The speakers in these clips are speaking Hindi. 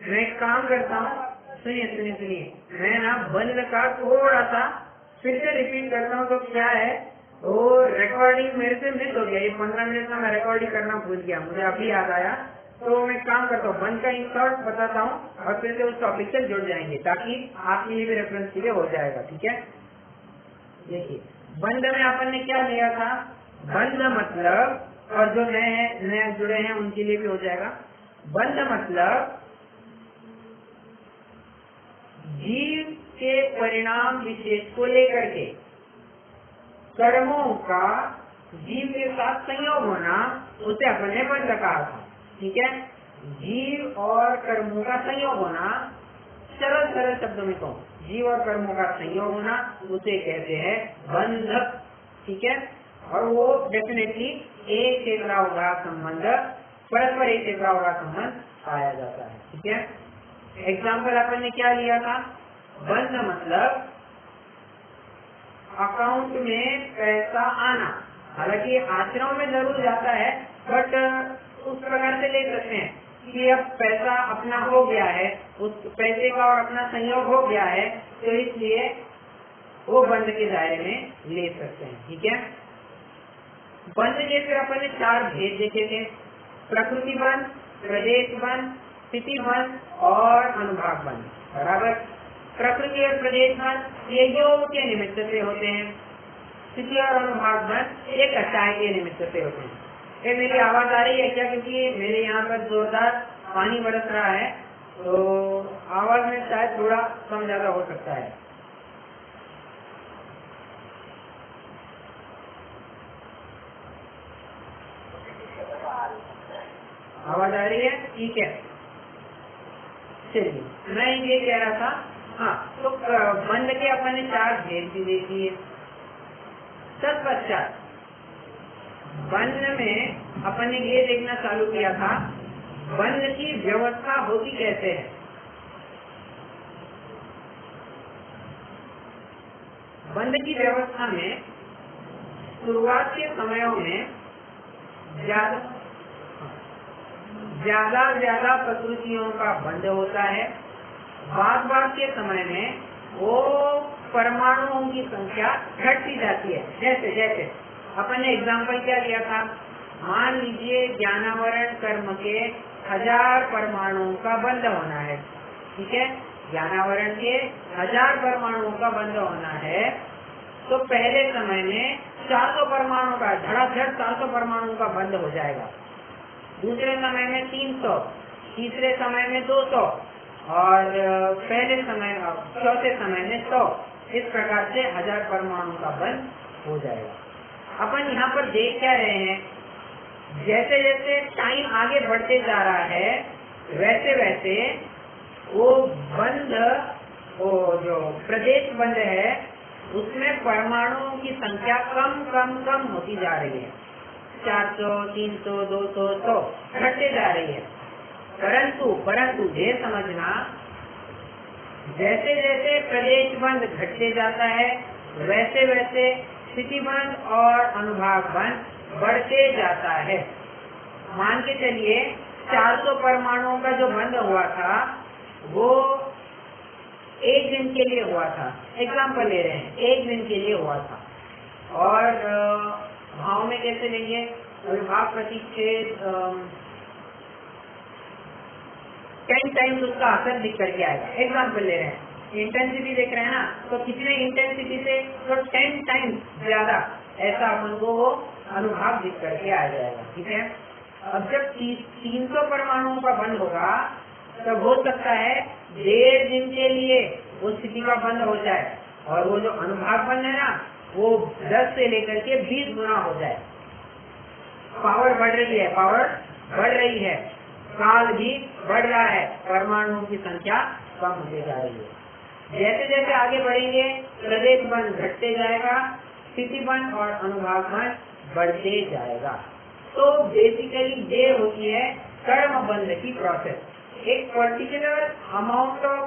मैं एक काम करता हूँ, सुनिए सुनिए सुनिए, मैं ना बंद का थोड़ा सा फिर से रिपीट करता हूँ। तो क्या है, वो रिकॉर्डिंग मेरे से मिस हो गया। ये 15 मिनट का मैं रिकॉर्डिंग करना भूल गया, मुझे अभी याद आया। तो मैं काम करता हूँ, बंद का इंसर्ट बताता हूँ और फिर से उस टॉपिक से जुड़ जाएंगे, ताकि आपके लिए भी रेफरेंस के लिए हो जाएगा। ठीक है, देखिए बंद में अपन ने क्या लिया था, बंद मतलब, और जो नए जुड़े हैं उनके लिए भी हो जाएगा। बंद मतलब जीव के परिणाम विशेष को लेकर के कर्मों का जीव के साथ संयोग होना, उसे अपन ने बंध कहा था। ठीक है, जीव और कर्मों का संयोग होना, सरल सरल शब्दों में कहूँ, जीव और कर्मों का संयोग होना, उसे कहते हैं बंधक। ठीक है, और वो डेफिनेटली एक से जुड़ा हुआ संबंध, परस्पर एक से जुड़ा हुआ संबंध पाया जाता है। ठीक है, एग्जाम्पल अपन ने क्या लिया था, बंध मतलब अकाउंट में पैसा आना। हालांकि आश्रम में जरूर जाता है, बट उस प्रकार से ले सकते हैं कि अब पैसा अपना हो गया है, उस पैसे का और अपना संयोग हो गया है, तो इसलिए वो बंध के दायरे में ले सकते हैं। ठीक है, बंध के फिर अपन ने 4 भेद देखे थे, प्रकृति बंध, प्रदेश बंध, स्थिति बंध और अनुभाग बंध। बराबर, प्रकृति और प्रदेश बंध ये योग के निमित्त से होते हैं, स्थिति और अनुभाग बंध ये कषाय के निमित्त से होते हैं। ये मेरी आवाज आ रही है क्या, क्योंकि मेरे यहाँ पर जोरदार पानी बरस रहा है, तो आवाज में शायद थोड़ा कम ज्यादा हो सकता है। आवाज आ रही है? ठीक है, चलिए मैं ये कह रहा था, हाँ, तो बंध के अपन ने 4 भेद भी देखी है। तत्पश्चात बंध में अपन ने ये देखना चालू किया था, बंध की व्यवस्था होती कैसे है। बंध की व्यवस्था में शुरुआत के समयों में ज्यादा प्रकृतियों का बंध होता है। बाद के समय में वो परमाणुओं की संख्या घटती जाती है। जैसे जैसे अपन ने एग्जाम्पल क्या लिया था, मान लीजिए ज्ञानावरण कर्म के 1000 परमाणुओं का बंध होना है। ठीक है, ज्ञानावरण के 1000 परमाणुओं का बंध होना है, तो पहले समय में 400 परमाणुओं का धड़ाधड़ 400 परमाणुओं का बंध हो जाएगा, दूसरे समय में 300, तीसरे समय में 200 और चौथे समय में 100। इस प्रकार से 1000 परमाणु का बंध हो जाएगा। अपन यहाँ पर देख क्या रहे हैं, जैसे जैसे टाइम आगे बढ़ते जा रहा है, वैसे वैसे वो बंध, वो जो प्रदेश बंध है, उसमें परमाणुओं की संख्या कम होती जा रही है। 400, 300, 200, 100 घटते जा रही है। परंतु ये समझना, जैसे जैसे प्रदेश बंध घटते जाता है, वैसे वैसे स्थिति बंध और अनुभाग बंध बढ़ते जाता है। मान के चलिए 400 परमाणुओं का जो बंध हुआ था, वो 1 दिन के लिए हुआ था। एग्जाम्पल ले रहे हैं, 1 दिन के लिए हुआ था। और भाव में कैसे लेंगे, अविभाव प्रतिच्छेद 10 टाइम्स उसका असर दिख करके आएगा। एग्जाम्पल ले रहे हैं, इंटेंसिटी देख रहे हैं ना, तो कितने इंटेंसिटी से, तो 10 टाइम्स ज्यादा, ऐसा अपन को वो अनुभाग दिख करके आ जाएगा। ठीक है, अब जब 300 परमाणुओं का बंध होगा, तब हो सकता है 1.5 दिन के लिए वो स्थिति का बंद हो जाए, और वो जो अनुभाग बंध है ना, वो 10 से लेकर के 20 गुना हो जाए। पावर बढ़ रही है, काल भी बढ़ रहा है, परमाणुओं की संख्या कम होती जा रही है। जैसे जैसे आगे बढ़ेंगे, प्रदेश बंध घटते जाएगा, स्थिति बंध और अनुभाग बंध बढ़ते जाएगा। तो बेसिकली ये होती है कर्म बंध की प्रोसेस। एक पर्टिकुलर अमाउंट ऑफ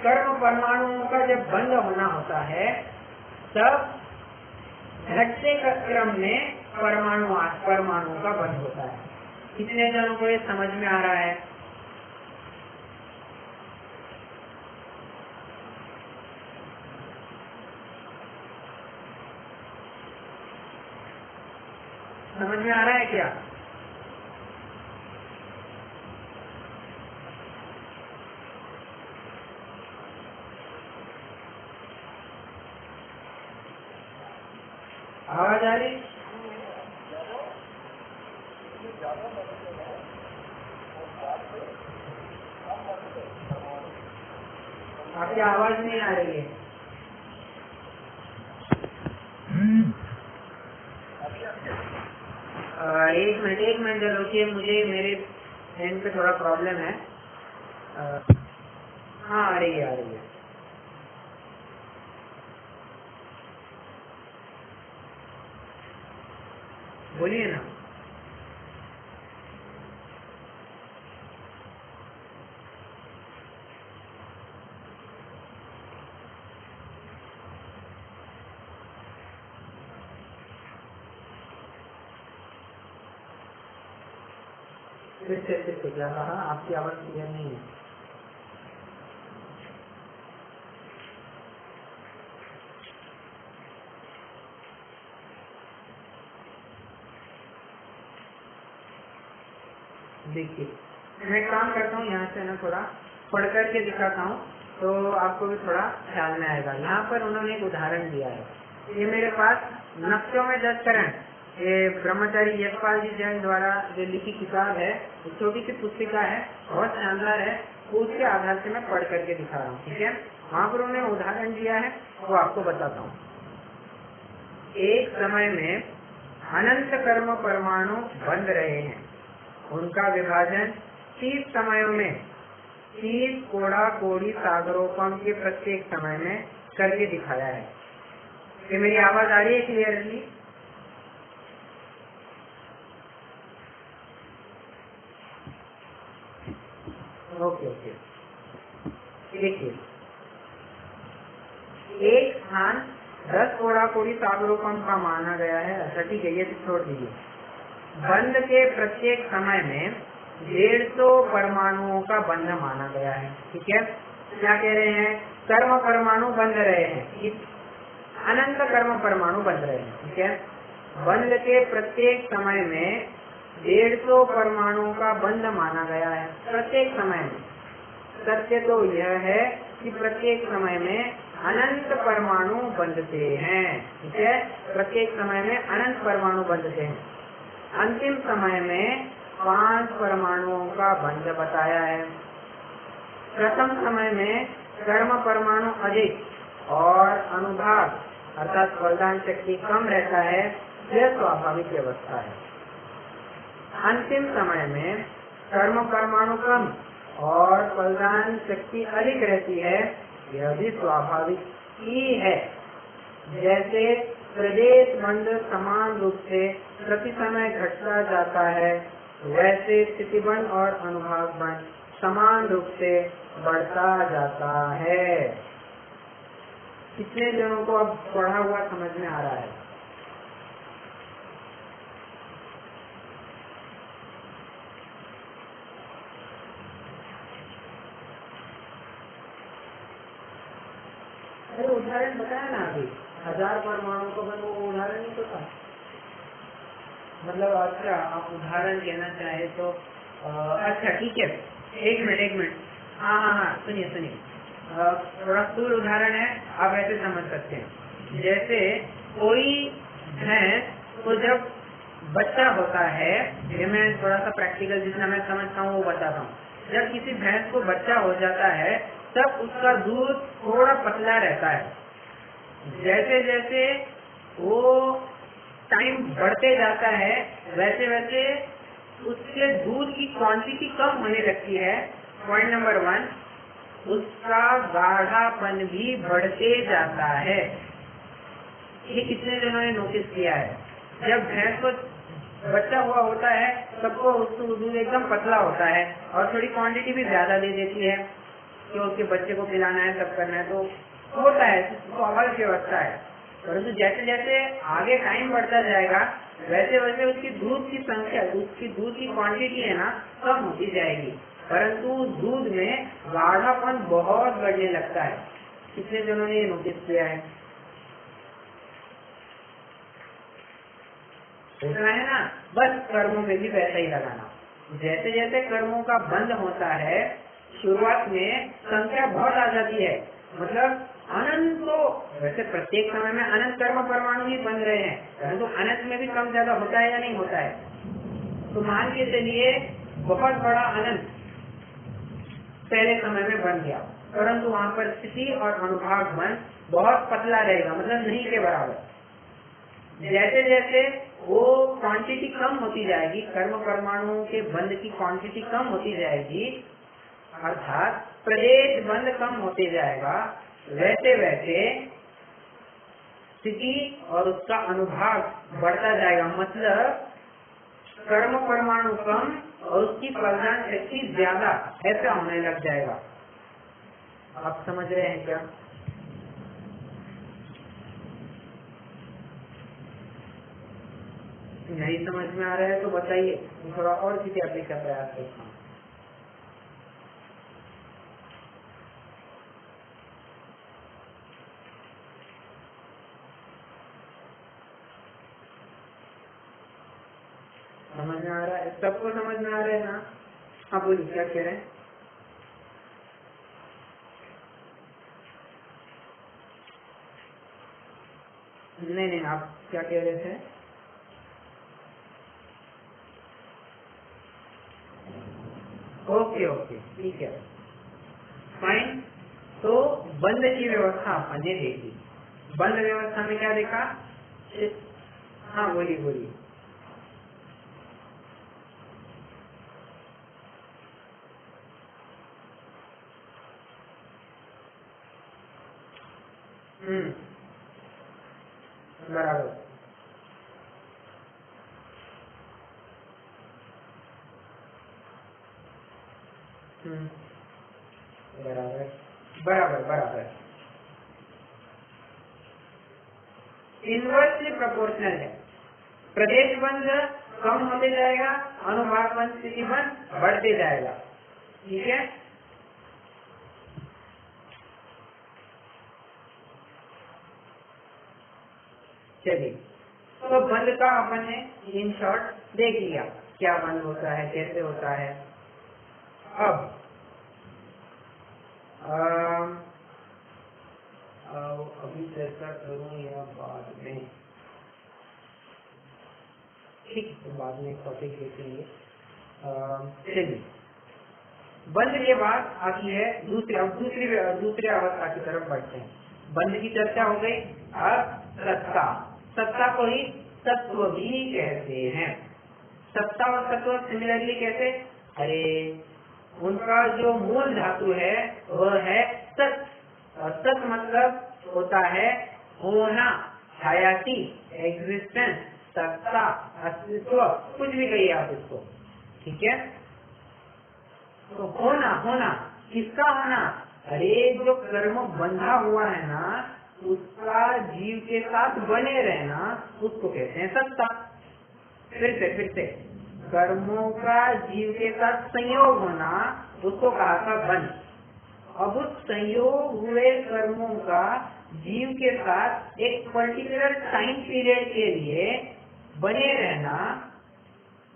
कर्म परमाणुओं का जब बंध होना होता है, तब घटते क्रम में परमाणुओं का बंध होता है। कितने जनों को ये समझ में आ रहा है? समझ में आ रहा है क्या? आवाज आ रही? आपकी आवाज नहीं आ रही है। एक मिनट रुकिए, मुझे मेरे एंड पे थोड़ा प्रॉब्लम है। हाँ आ रही है। बोलिए ना। फिर से क्या कहा? आपकी आवाज क्लियर नहीं है। देखिए, मैं काम करता हूँ यहाँ से ना, थोड़ा पढ़ करके दिखाता हूँ तो आपको भी थोड़ा ख्याल में आएगा। यहाँ पर उन्होंने एक उदाहरण दिया है। ये मेरे पास नक्शों में 10 चरण, ये ब्रह्मचारी यशपाल जी जैन द्वारा जो लिखी किताब है, छोटी सी पुस्तिका है, बहुत शानदार है। उसके आधार से मैं पढ़ करके दिखा रहा हूँ, ठीक है। वहाँ पर उन्होंने उदाहरण दिया है, वो आपको बताता हूँ। एक समय में अनंत कर्म परमाणु बन रहे हैं। उनका विभाजन 30 समयों में 30 कोड़ा कोड़ी सागरोपम के प्रत्येक समय में करके दिखाया है। ये मेरी आवाज आ रही है क्लियरली? ओके। देखिए, एक स्थान 10 कोड़ा कोड़ी सागरोपम का माना गया है। अच्छा ठीक है, ये छोड़ दीजिए। बंध के प्रत्येक समय में 150 परमाणुओं का बंध माना गया है, ठीक है। क्या कह रहे हैं? कर्म परमाणु बंध रहे हैं, अनंत कर्म परमाणु बंध रहे हैं, ठीक है। बंध के प्रत्येक समय में 150 परमाणुओं का बंध माना गया है, प्रत्येक समय में। सत्य तो यह है कि प्रत्येक समय में अनंत परमाणु बंधते हैं, ठीक है। प्रत्येक समय में अनंत परमाणु बंधते हैं। अंतिम समय में 5 परमाणुओं का बंध बताया है। प्रथम समय में कर्म परमाणु अधिक और अनुभाग अर्थात वरदान शक्ति कम रहता है, यह स्वाभाविक व्यवस्था है। अंतिम समय में कर्म परमाणु कम और वरदान शक्ति अधिक रहती है, यह भी स्वाभाविक ही है। जैसे प्रदेश बंध समान रूप से प्रति समय घटता जाता है, वैसे स्थिति बंध और अनुभाग बंध समान रूप से बढ़ता जाता है। कितने जनों को अब पढ़ा हुआ समझ में आ रहा है? अरे उदाहरण बताया ना अभी, 1000 परमाणु को बन, वो उदाहरण नहीं तो था। मतलब अच्छा, आप उदाहरण देना चाहे तो अच्छा ठीक है, एक मिनट। हाँ, सुनिए। थोड़ा स्थूल उदाहरण है, आप ऐसे समझ सकते हैं। जैसे कोई भैंस को जब बच्चा होता है, ये मैं थोड़ा सा प्रैक्टिकल जितना मैं समझता हूँ वो बताता हूँ। जब किसी भैंस को बच्चा हो जाता है तब उसका दूध थोड़ा पतला रहता है। जैसे जैसे वो टाइम बढ़ते जाता है वैसे वैसे उसके दूध की क्वांटिटी कम होने लगती है। पॉइंट नंबर 1, उसका गाढ़ापन भी बढ़ते जाता है। ये कितने जनों ने नोटिस किया है? जब भैंस को बच्चा हुआ होता है सबको उसको दूध एकदम पतला होता है और थोड़ी क्वांटिटी भी ज्यादा दे देती है कि उसके बच्चे को पिलाना है, सब करना है, तो होता है, स्वाभाविक व्यवस्था है। परंतु जैसे जैसे आगे टाइम बढ़ता जाएगा वैसे वैसे उसकी दूध की संख्या, उसकी दूध की क्वांटिटी है ना, कम होती जाएगी, परंतु दूध में गाढ़ापन बहुत बढ़ने लगता है। कितने जनों ने ये नोटिस किया है? होता है ना, बस कर्मों में भी वैसा ही लगाना। जैसे जैसे कर्मों का बंध होता है, शुरुआत में संख्या बहुत आ जाती है, मतलब अनंत, तो वैसे प्रत्येक समय में अनंत कर्म परमाणु ही बन रहे हैं, परंतु अनंत में भी कम ज्यादा होता है या नहीं होता है। तो मान के चलिए बहुत बड़ा अनंत पहले समय में बन गया, परंतु वहाँ पर स्थिति और अनुभाग मन बहुत पतला रहेगा, मतलब नहीं के बराबर। जैसे जैसे वो क्वांटिटी कम होती जाएगी, कर्म परमाणुओं के बंध की क्वांटिटी कम होती जाएगी, अर्थात प्रदेश बंध कम होते जाएगा, वैसे वैसे स्थिति और उसका अनुभाग बढ़ता जाएगा, मतलब कर्म परमाणु कम और उसकी फलदान शक्ति ज्यादा, ऐसा होने लग जाएगा। आप समझ रहे हैं क्या? नहीं समझ में आ रहा है तो बताइए, थोड़ा और किसी अपने का प्रयास करता हूँ। समझ में आ रहा है? सबको समझ में आ रहा है ना? हाँ बोलिए, क्या कह रहे हैं? नहीं, आप क्या कह रहे थे? ओके, ठीक है, फाइन। तो बंद की व्यवस्था आपने देखी। बंद व्यवस्था में क्या देखा? हाँ बोलिए। बराबर। बराबर। इनवर्सली प्रोपोर्शनल है। प्रदेश बंध कम होते जाएगा, अनुभाग बंध स्थिति बंध बढ़ते जाएगा, ठीक है। चलिए, तो बंध का अपन ने इन शॉर्ट देख लिया, क्या बंध होता है, कैसे होता है। अब अभी चर्चा करूँ या बाद में? ठीक, तो बाद में टॉपिक देखेंगे। चलिए, बंध के बाद आती है दूसरी अवस्था की तरफ बढ़ते हैं। बंध की चर्चा हो गई। अब सत्ता को ही तत्व भी कहते हैं। सत्ता और तत्व सिमिलरली कैसे? अरे उनका जो मूल धातु है वह है सत, और सत मतलब होता है होना, हयाती, एग्जिस्टेंस, सत्ता, अस्तित्व, कुछ भी कहिए आप इसको, ठीक है। तो होना किसका होना? अरे जो कर्म बंधा हुआ है ना, उसका जीव के साथ बने रहना, उसको कहते हैं सत्ता। फिर से कर्मों का जीव के साथ संयोग होना, उसको कहा था बंध। अब उस संयोग हुए कर्मों का जीव के साथ एक पर्टिकुलर टाइम पीरियड के लिए बने रहना,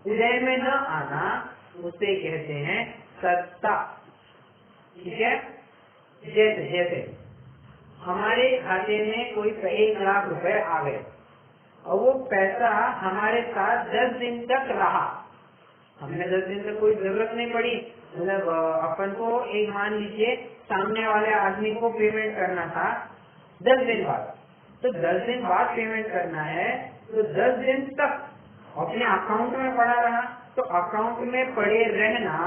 उदय में न आना, उसे कहते हैं सत्ता, ठीक है। जैसे हमारे खाते में कोई 1 लाख रुपए आ गए और वो पैसा हमारे साथ 10 दिन तक रहा, हमने 10 दिन तक कोई जरूरत नहीं पड़ी, मतलब अपन को एक मान लीजिए सामने वाले आदमी को पेमेंट करना था 10 दिन बाद, तो 10 दिन बाद पेमेंट करना है, तो 10 दिन तक अपने अकाउंट में पड़ा रहा, तो अकाउंट में पड़े रहना,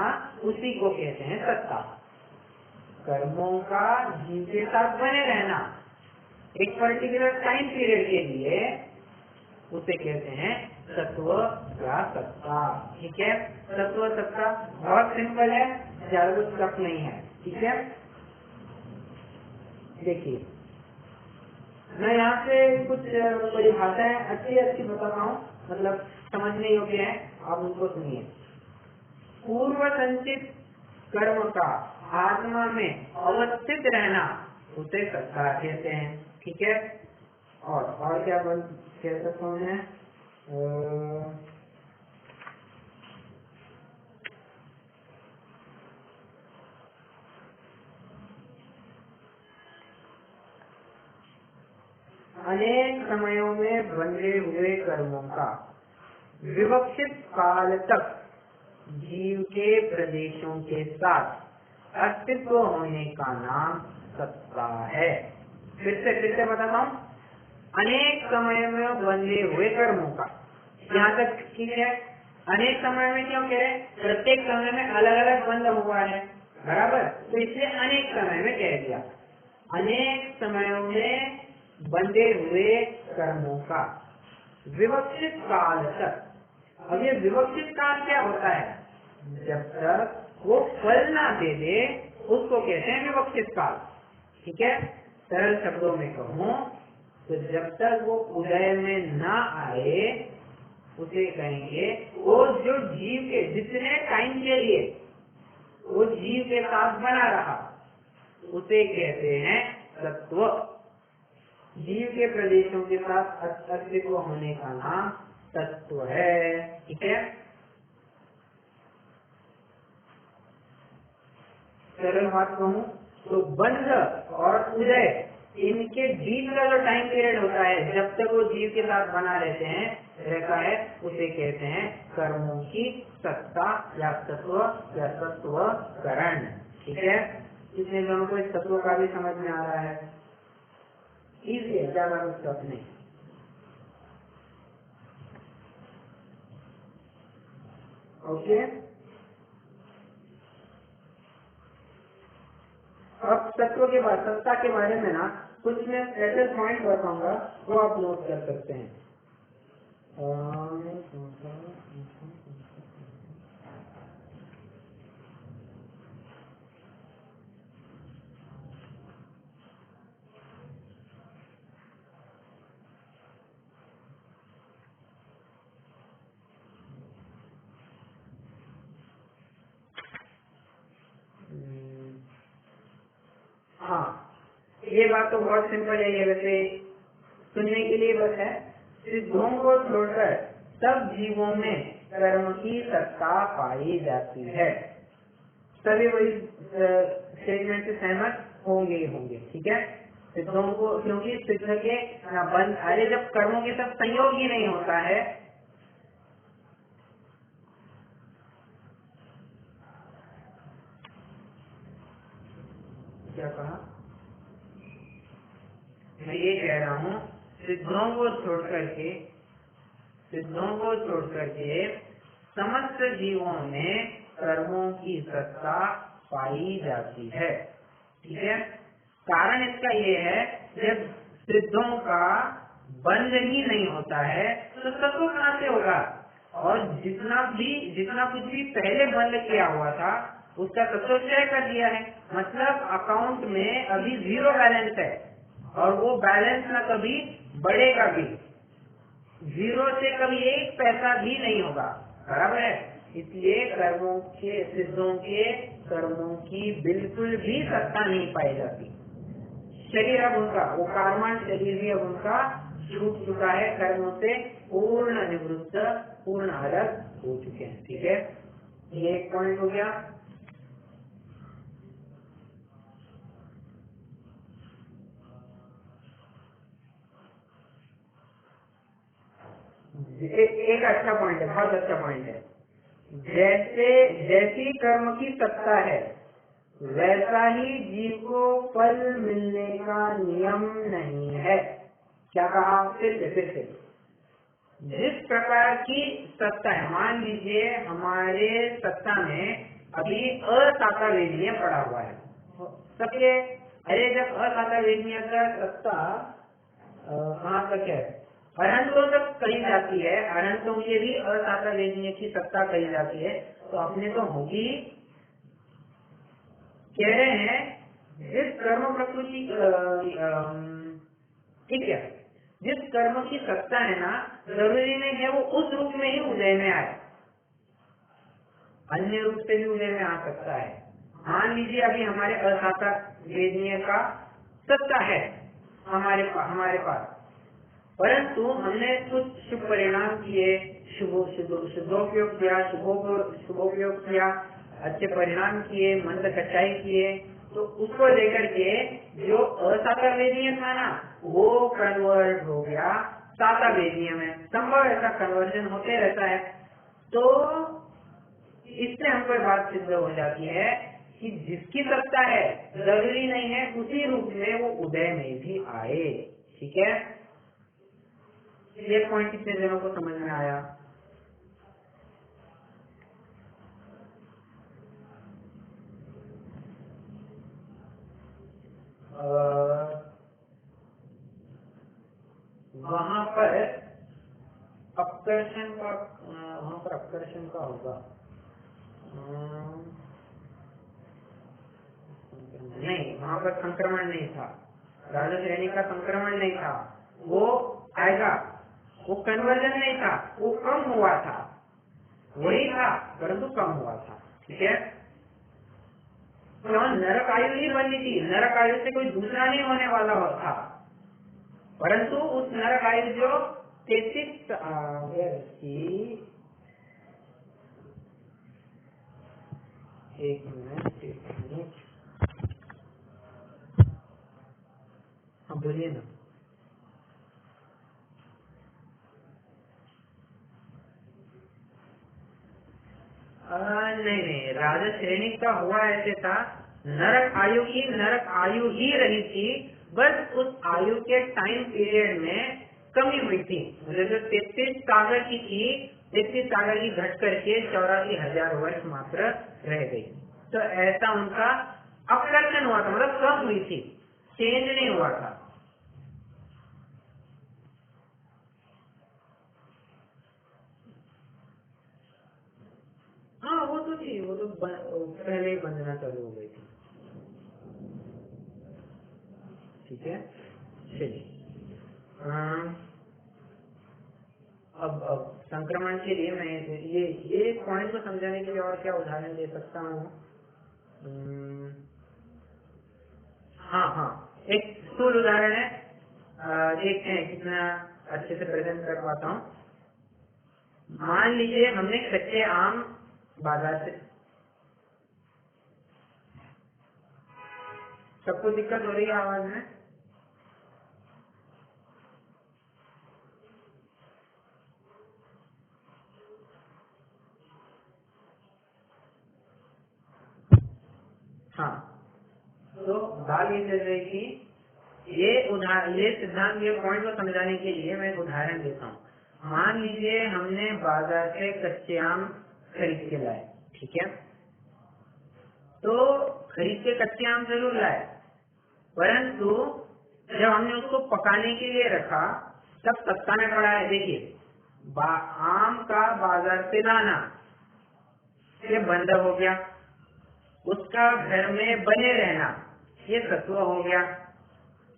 उसी को कहते हैं सत्ता। कर्मों का जीव के साथ बने रहना एक पर्टिकुलर टाइम पीरियड के लिए, उसे कहते हैं तत्व या सत्ता, ठीक है। तत्व सत्ता बहुत सिंपल है, ज्यादा कुछ टफ नहीं है, ठीक है। देखिए, मैं यहाँ से कुछ परिभाषाएं अच्छी बताता हूँ, मतलब समझने योग्य है, आप उनको सुनिए। पूर्व संचित कर्म का आत्मा में अवस्थित रहना, उसे सत्ता कहते हैं, ठीक है। और क्या कह सकता हूँ मैं? अनेक समयों में बंधे हुए कर्मों का विवक्षित काल तक जीव के प्रदेशों के साथ अस्तित्व होने का नाम सत्ता है। फिर से बताता हूँ, अनेक समय में बंधे हुए कर्मों का, यहाँ तक ठीक है। अनेक समय में क्यों कह रहे हैं? प्रत्येक समय में अलग अलग बंध हुआ है, बराबर, तो इसलिए अनेक समय में कह दिया। अनेक समयों में बंधे हुए कर्मों का विवक्षित काल तक। अब ये विवक्षित काल क्या होता है? जब तक वो फल ना दे दे उसको कहते हैं विवक्षित काल। ठीक है, सरल शब्दों में कहूँ तो जब तक वो उदय में ना आए उसे कहेंगे, वो जो जीव के जितने टाइम के लिए वो जीव के साथ बना रहा उसे कहते हैं सत्व। जीव के प्रदेशों के साथ अस्तित्व होने का नाम तत्व है। ठीक है, सरल बात कहूँ तो बंध और उदय, इनके बीच का जो टाइम पीरियड होता है जब तक वो जीव के साथ बना रहता है उसे कहते हैं कर्मों की सत्ता या तत्वकरण। ठीक है, इसलिए लोगों को इस तत्व का भी समझ में आ रहा है। इसे ज्यादा कुछ टफ नहीं। ओके, अब तत्व के बाद सत्ता के बारे में ना कुछ मैं ऐसे पॉइंट बताऊंगा वो आप नोट कर सकते हैं। हाँ, ये बात तो बहुत सिंपल है, ये वैसे सुनने के लिए बस है। सिद्धों को छोड़कर सब जीवों में कर्म की सत्ता पाई जाती है। सभी वही स्टेटमेंट से सहमत होंगे ही होंगे। ठीक है, सिद्धों को, क्योंकि सिद्ध के बंध, अरे जब कर्मों के सब संयोग ही नहीं होता है, क्या कहा? मैं ये कह रहा हूँ, सिद्धों को छोड़ करके समस्त जीवों में कर्मों की सत्ता पाई जाती है। ठीक है, कारण इसका ये है, जब सिद्धों का बंध ही नहीं होता है तो तत्व कहाँ से होगा? और जितना कुछ भी पहले बंद किया हुआ था उसका तत्व क्षय कर दिया है। मतलब अकाउंट में अभी 0 बैलेंस है और वो बैलेंस ना कभी बढ़ेगा भी, 0 से कभी 1 पैसा भी नहीं होगा, बराबर है। इसलिए कर्मों के, सिद्धों के कर्मों की बिल्कुल भी सत्ता नहीं पाई जाती। शरीर अब उनका, वो कर्मण शरीर भी अब उनका छूट चुका है, कर्मों से पूर्ण निवृत्त, पूर्ण अलग हो चुके हैं। ठीक है, ये एक पॉइंट हो गया। एक अच्छा पॉइंट है, बहुत अच्छा पॉइंट है। जैसी कर्म की सत्ता है वैसा ही जीव को फल मिलने का नियम नहीं है। क्या कहा? फिर से जिस प्रकार की सत्ता है, मान लीजिए हमारे सत्ता में अभी असाता वेदनीय पड़ा हुआ है सबके। अरे जब असाता वेदनीय का सत्ता कहाँ तक है? अरहंतों तक कही जाती है, अरहंतों के भी असाता वेदनीय की सत्ता कही जाती है, तो अपने तो होगी। कह रहे हैं जिस कर्म प्रकृति, ठीक है, जिस कर्म की सत्ता है ना, जरूरी नहीं है वो उस रूप में ही उदय में आए, अन्य रूप से भी उदय में आ सकता है। मान लीजिए अभी हमारे असाता वेदनीय का सत्ता है हमारे पास, परंतु हमने कुछ शुभ परिणाम किए, शुभोपयोग किया, शुभोपयोग किया, अच्छे परिणाम किए, मंद कचाई किए, तो उसको लेकर के जो असातावेदीय था ना वो कन्वर्ट हो गया सातावेदीय में। संभव ऐसा कन्वर्जन होते रहता है। तो इससे हमको एक बात सिद्ध हो जाती है कि जिसकी सत्ता है जरूरी नहीं है उसी रूप में वो उदय में भी आए। ठीक है, ये पॉइंट कितने जनों को समझ में आया? वहां पर अपकर्षण का होगा। नहीं, वहां पर संक्रमण नहीं था, राजा श्रेणी का संक्रमण नहीं था, वो आएगा, वो कन्वर्जन नहीं था, वो कम हुआ था, वही था परंतु कम हुआ था। ठीक है, तो नरक आयु ही बननी थी, नरक आयु से कोई दूसरा नहीं होने वाला था, परंतु उस नरक आयु जो 33 एक मिनट हाँ बोलिए ना। नहीं, राजा श्रेणी का हुआ ऐसे था, नरक आयु ही रही थी, बस उस आयु के टाइम पीरियड में कमी हुई थी। मतलब जो 33 सागर की थी, 33 सागर की घट करके 84,000 वर्ष मात्र रह गई। तो ऐसा उनका अपकर्षण हुआ था, मतलब कम हुई थी, चेंज नहीं हुआ था। हाँ वो तो थी, वो तो पहले ही बंधना चालू हो गई थी। ठीक है, चलिए अब संक्रमण के लिए मैं ये पॉइंट को समझाने के लिए और क्या उदाहरण दे सकता हूँ? हाँ, एक स्थूल उदाहरण है, देखते हैं कितना अच्छे से प्रेजेंट कर पाता हूँ। मान लीजिए हमने कच्चे आम बाजार से, सबको दिक्कत हो रही है आवाज में? हाँ, तो बात ये चल रही थी, ये सिद्धांत, ये पॉइंट को समझाने के लिए मैं एक उदाहरण देता हूँ। मान लीजिए हमने बाजार से कच्चे आम खरीद के लाए, ठीक है, तो खरीद के कच्चे आम जरूर लाए, परंतु जब हमने उसको पकाने के लिए रखा तब सस्ता में पड़ा है। देखिए, आम का बाजार से लाना ये बंद हो गया, उसका घर में बने रहना ये तत्व हो गया,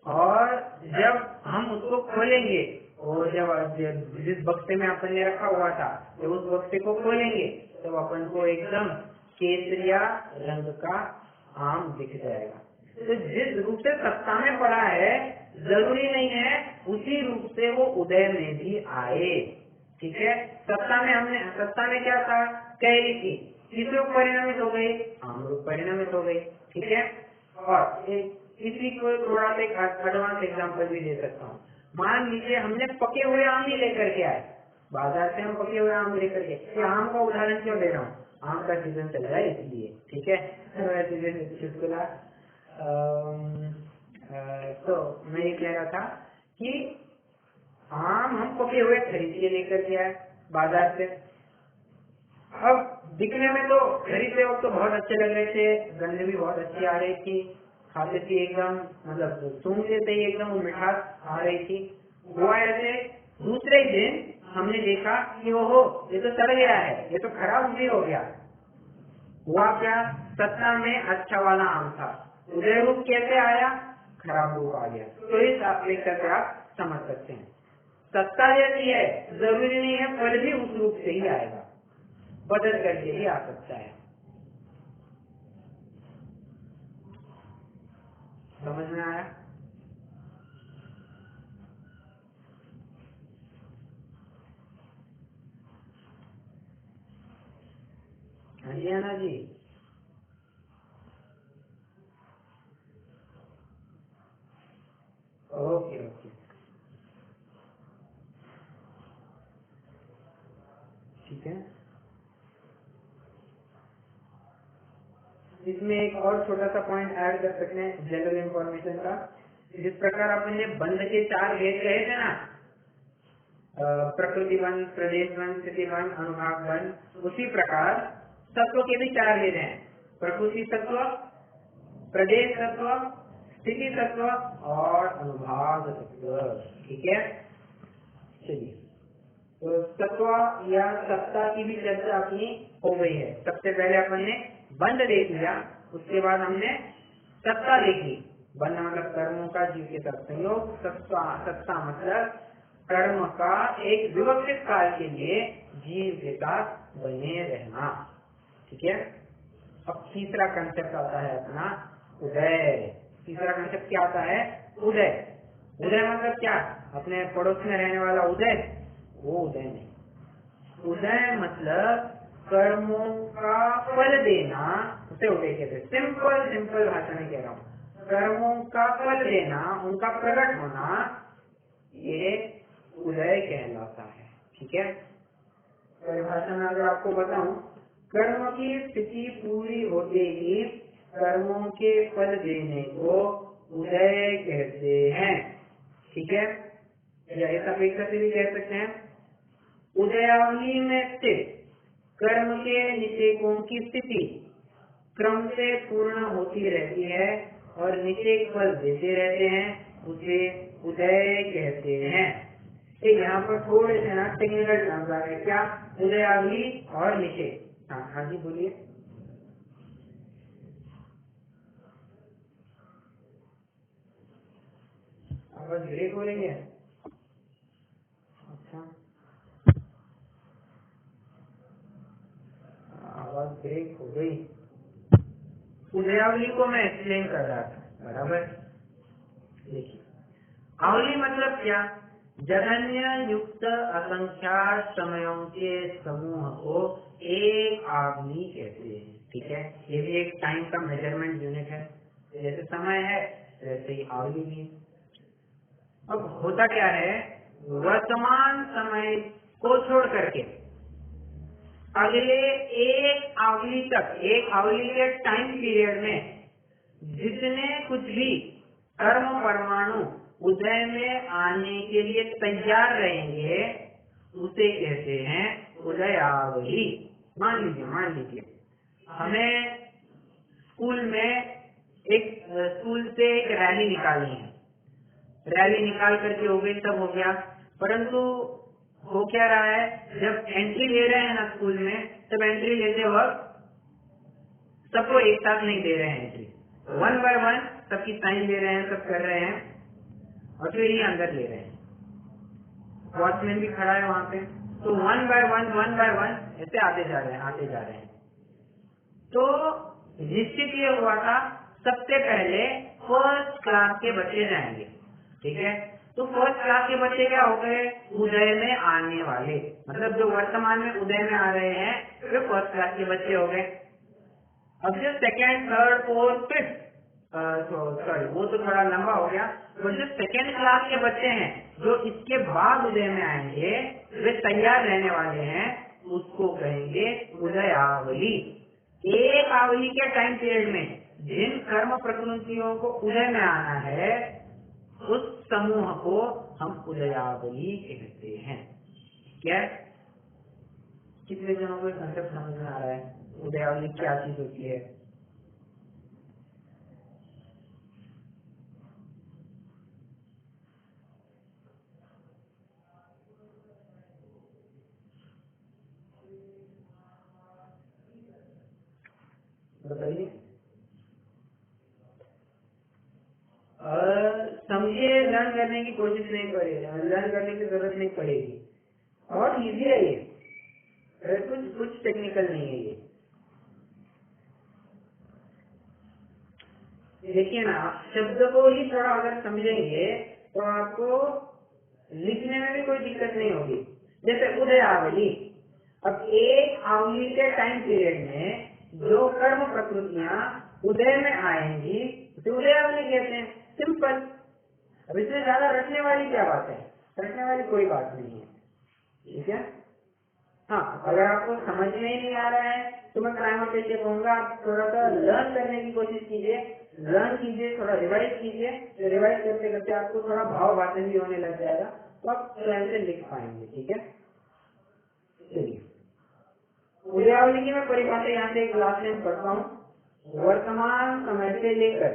और जब हम उसको खोलेंगे, और जब जिस बक्से में अपन ने रखा हुआ था, जब उस बक्से को खोलेंगे तब अपन को एकदम केसरिया रंग का आम दिख जाएगा। तो जिस रूप से सत्ता में पड़ा है जरूरी नहीं है उसी रूप से वो उदय में भी आए। ठीक है, सत्ता में क्या था, कैरी थी, किस रूप परिणामित हो गई, आम रूप परिणामित हो गई। ठीक है, और इसी को थोड़ा सा एक एडवांस एग्जाम्पल भी दे सकता हूँ। मान लीजिए हमने पके हुए आम ही लेकर के आए, बाजार से हम पके हुए आम लेकर के, ये आम का उदाहरण क्यों दे रहा हूँ, आम का सीजन चल रहा है इसलिए। ठीक है, चुटकुला। तो मैं ये कह रहा था कि आम हम पके हुए खरीद के लेकर के आए बाजार से। अब दिखने में तो खरीदते वक्त तो बहुत अच्छे लग रहे थे, गंध भी बहुत अच्छी आ रही थी, खाते थी एकदम, मतलब सूंघ लेते ही एकदम वो मिठास आ रही थी। हुआ ऐसे, दूसरे दिन हमने देखा कि ओहो ये तो सड़ गया है, ये तो खराब भी हो गया। हुआ क्या, सत्ता में अच्छा वाला आम था, उदय रूप कैसे आया, खराब रूप आ गया। तो इस लेकर के आप समझ सकते हैं, सत्ता जैसी है जरूरी नहीं है फल भी उस रूप से ही आएगा, बदल करके ही आ सकता है। समझ में आया? हाँ जी, आना जी। ठीक है। इसमें एक और छोटा सा पॉइंट ऐड कर सकते हैं जनरल इंफॉर्मेशन का। जिस प्रकार अपन ने बंध के 4 भेद कहे थे ना, प्रकृति वन, प्रदेश वन, स्थिति वन, अनुभाग वन, उसी प्रकार तत्व के भी 4 भेद हैं। प्रकृति तत्व, प्रदेश तत्व, स्थिति तत्व और अनुभाग तत्व। ठीक है, चलिए तो तत्व या सत्ता की भी चर्चा अपनी हो गई है। सबसे पहले अपन ने बंध देख लिया, उसके बाद हमने सत्ता देखी। बंध मतलब कर्मों का जीव के साथ संयोग, सत्ता मतलब कर्म का एक विवक्षित काल के लिए जीव के साथ बने रहना। ठीक है। अब तीसरा कंसेप्ट आता है अपना उदय। तीसरा कंसेप्ट क्या आता है? उदय। उदय मतलब क्या? अपने पड़ोस में रहने वाला उदय, वो उदय नहीं। उदय मतलब कर्मों का फल देना, उसे उदय कहते हैं। सिंपल भाषा में कह रहा हूँ, कर्मों का फल देना, उनका प्रकट होना, ये उदय कहलाता है। ठीक है। परिभाषा में अगर आपको बताऊं, कर्म की स्थिति पूरी होते ही कर्मों के फल देने को उदय कहते हैं। ठीक है। या इस अपेक्षा से भी कह सकते हैं, उदयावली में स्थित कर्म के निषेकों की स्थिति क्रम से पूर्ण होती रहती है और निषेक फल देते रहते हैं, उसे उदय कहते हैं। यहाँ पर थोड़े से ना टेक्निकल टर्म्स आ गए। क्या? उदयावली और निषेक। हाँ जी बोलिए। आवाज ब्रेक हो रही है। अच्छा, आवाज ब्रेक हो गई। उदयावली को मैं एक्सप्लेन कर रहा था, बराबर। देखिए, आवली मतलब क्या? जघन्य युक्त असंख्यात समयों के समूह को एक आवली कहते हैं। ठीक है। ये भी एक टाइम का मेजरमेंट यूनिट है। जैसे समय है वैसे ही आवली भी। अब होता क्या है, वर्तमान समय को छोड़ करके अगले एक आवली तक, एक आवली के टाइम पीरियड में जितने कुछ भी कर्म परमाणु उदय में आने के लिए तैयार रहेंगे, उसे कहते हैं उदयावली। मान लीजिए हमें स्कूल से एक रैली निकालनी है। रैली निकाल करके हो गई, सब हो गया, परंतु हो क्या रहा है, जब एंट्री ले रहे हैं ना स्कूल में, तब एंट्री लेते वक्त सबको एक साथ नहीं दे रहे हैं एंट्री। 1 by 1 सबकी साइन ले रहे हैं, सब कर रहे हैं और फिर ही अंदर ले रहे हैं। वॉचमैन भी खड़ा है वहां पे, तो 1 by 1 ऐसे आते जा रहे हैं। तो निश्चित ये हुआ था, सबसे पहले फर्स्ट क्लास के बच्चे जाएंगे। ठीक है। तो फर्स्ट क्लास के बच्चे क्या हो गए? उदय में आने वाले, मतलब जो वर्तमान में उदय में आ रहे हैं, वे फर्स्ट क्लास के बच्चे हो गए। अब जो second, third, fourth, fifth, sorry वो तो थोड़ा लंबा हो गया, तो जो सेकेंड क्लास के बच्चे हैं, जो इसके बाद उदय में आएंगे, वे तैयार रहने वाले हैं, उसको कहेंगे उदयावली। एक आवली के टाइम पीरियड में जिन कर्म प्रकृतियों को उदय में आना है, उस समूह को हम उदयावली कहते हैं। क्या कितने जनों को कंसेप्ट समझ में आ रहा है? उदयावली क्या चीज होती है? बताइए। समझिए, लर्न करने की कोशिश नहीं करेगा, लर्न करने की जरूरत नहीं पड़ेगी। और इजी है ये, कुछ टेक्निकल नहीं है ये। देखिए ना, शब्द को ही थोड़ा अगर समझेंगे तो आपको लिखने में भी कोई दिक्कत नहीं होगी। जैसे उदयावली, अब एक आवली के टाइम पीरियड में जो कर्म प्रकृतियां उदय में आएंगी, उसे उदयावली कहते हैं। सिंपल। अब इसमें ज्यादा रटने वाली क्या बात है? रटने वाली कोई बात नहीं है। ठीक है। हाँ, अगर आपको समझ में ही नहीं आ रहा है तो मैं प्राइमर पेज कहूँगा आप थोड़ा सा लर्न करने की कोशिश कीजिए, लर्न कीजिए, थोड़ा रिवाइज कीजिए। तो रिवाइज करते करते आपको थोड़ा भाव वाचन भी होने लग जाएगा, तो आप स्वयं से लिख पाएंगे। ठीक है, चलिए उदयावली की मैं परिभाषा यहाँ से क्लास में पढ़ता हूँ। वर्तमान समय से लेकर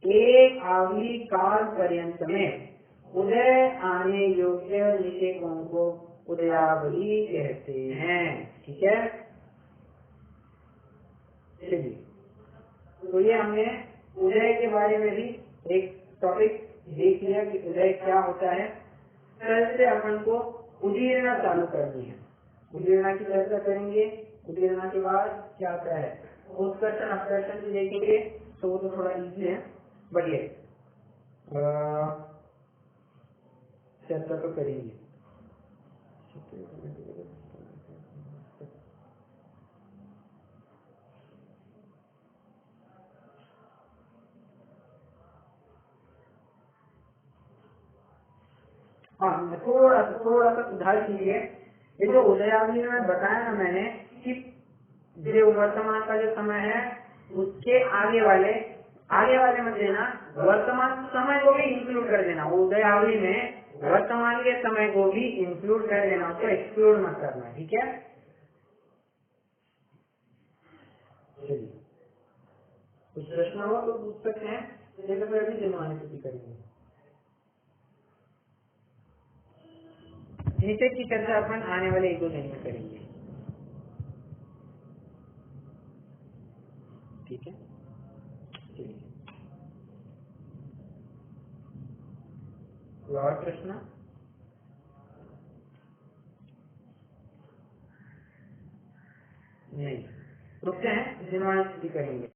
एक आवली काल पर्यंत में उदय आने योग्य निषेकों को उदयावली कहते हैं। ठीक है, चलिए तो ये हमने उदय के बारे में भी एक टॉपिक देख लिया कि उदय क्या होता है। कल से अपन को उदीर्णा चालू करनी है, उदीर्णा की चर्चा करेंगे। उदीर्णा के बाद क्या आता है, उत्कर्षण अपकर्षण भी देखेंगे, तो वो तो थोड़ा इजी है, बढ़िया चर्चा तो करेंगे। हाँ, थोड़ा सा सुधार कीजिए। ये जो उदयावली में बताया ना मैंने कि जो वर्तमान का जो समय है उसके आगे वाले मत देना, वर्तमान समय को भी इंक्लूड कर देना। उदयावली में वर्तमान के समय को भी इंक्लूड कर देना, उसको एक्सक्लूड मत करना। ठीक है, चलिए कुछ प्रश्न हो तो पूछ सकते हैं, जैसे फिर अभी जनवाने की करेंगे। नीचे की चर्चा अपन आने वाले 1-2 दिन में करेंगे। ठीक है, चलिए और प्रश्न नहीं, रुकते हैं, जिनवाने करेंगे।